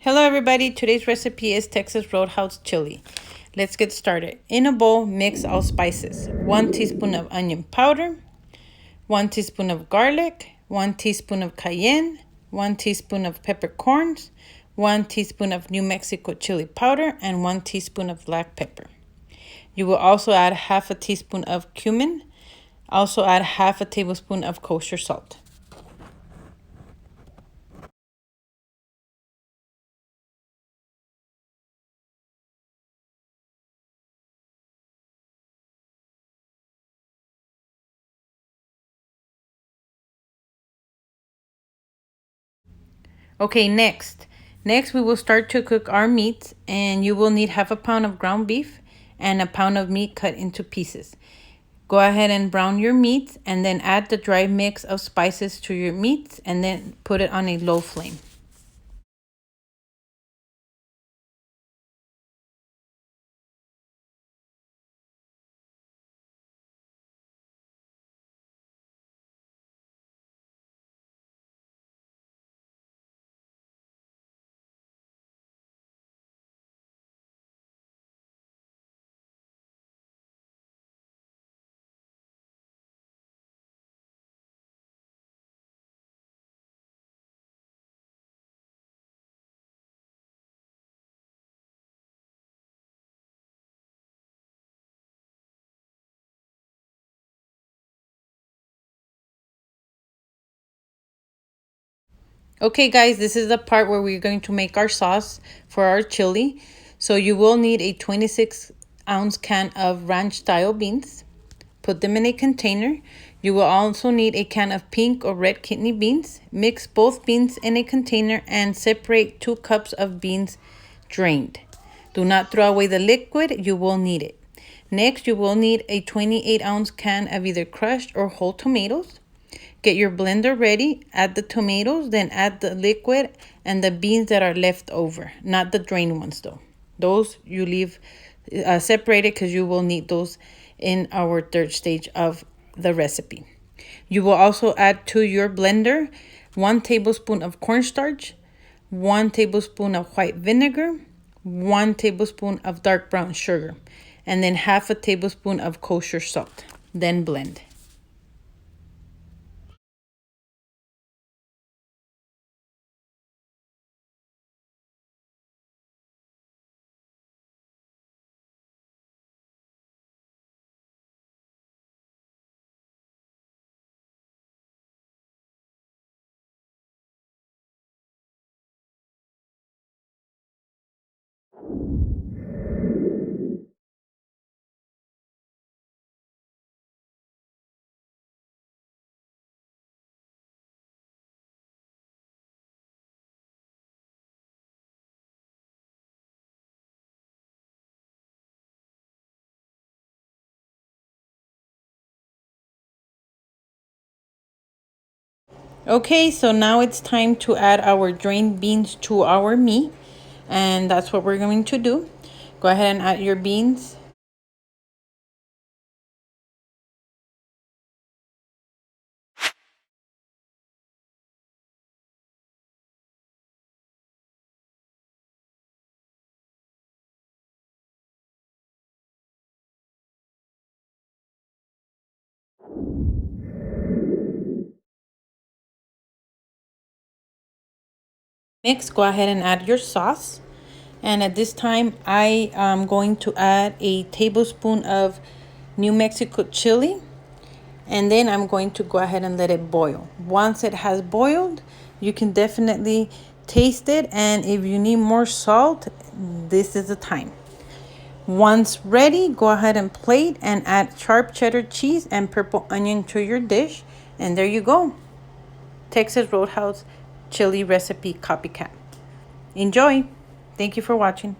Hello everybody, today's recipe is Texas Roadhouse chili. Let's get started. In a bowl, mix all spices. 1 teaspoon of onion powder, 1 teaspoon of garlic, 1 teaspoon of cayenne, 1 teaspoon of peppercorns, 1 teaspoon of New Mexico chili powder, and 1 teaspoon of black pepper. You will also add half a teaspoon of cumin. Also add half a tablespoon of kosher salt. Okay, next we will start to cook our meats, and you will need half a pound of ground beef and a pound of meat cut into pieces. Go ahead and brown your meats and then add the dry mix of spices to your meats and then put it on a low flame. Okay guys, this is the part where we're going to make our sauce for our chili. So you will need a 26-ounce can of ranch style beans. Put them in a container. You will also need a can of pink or red kidney beans. Mix both beans in a container and separate 2 cups of beans drained. Do not throw away the liquid, you will need it. Next, you will need a 28-ounce can of either crushed or whole tomatoes. Get your blender ready, add the tomatoes, then add the liquid and the beans that are left over, not the drained ones though. Those you leave separated because you will need those in our third stage of the recipe. You will also add to your blender 1 tablespoon of cornstarch, 1 tablespoon of white vinegar, 1 tablespoon of dark brown sugar, and then half a tablespoon of kosher salt. Then blend. Okay, so now it's time to add our drained beans to our meat, and that's what we're going to do. Go ahead and add your beans. Mix, go ahead and add your sauce. And at this time, I am going to add a tablespoon of New Mexico chili. And then I'm going to go ahead and let it boil. Once it has boiled, you can definitely taste it. And if you need more salt, this is the time. Once ready, go ahead and plate and add sharp cheddar cheese and purple onion to your dish. And there you go. Texas Roadhouse chili recipe copycat. Enjoy. Thank you for watching.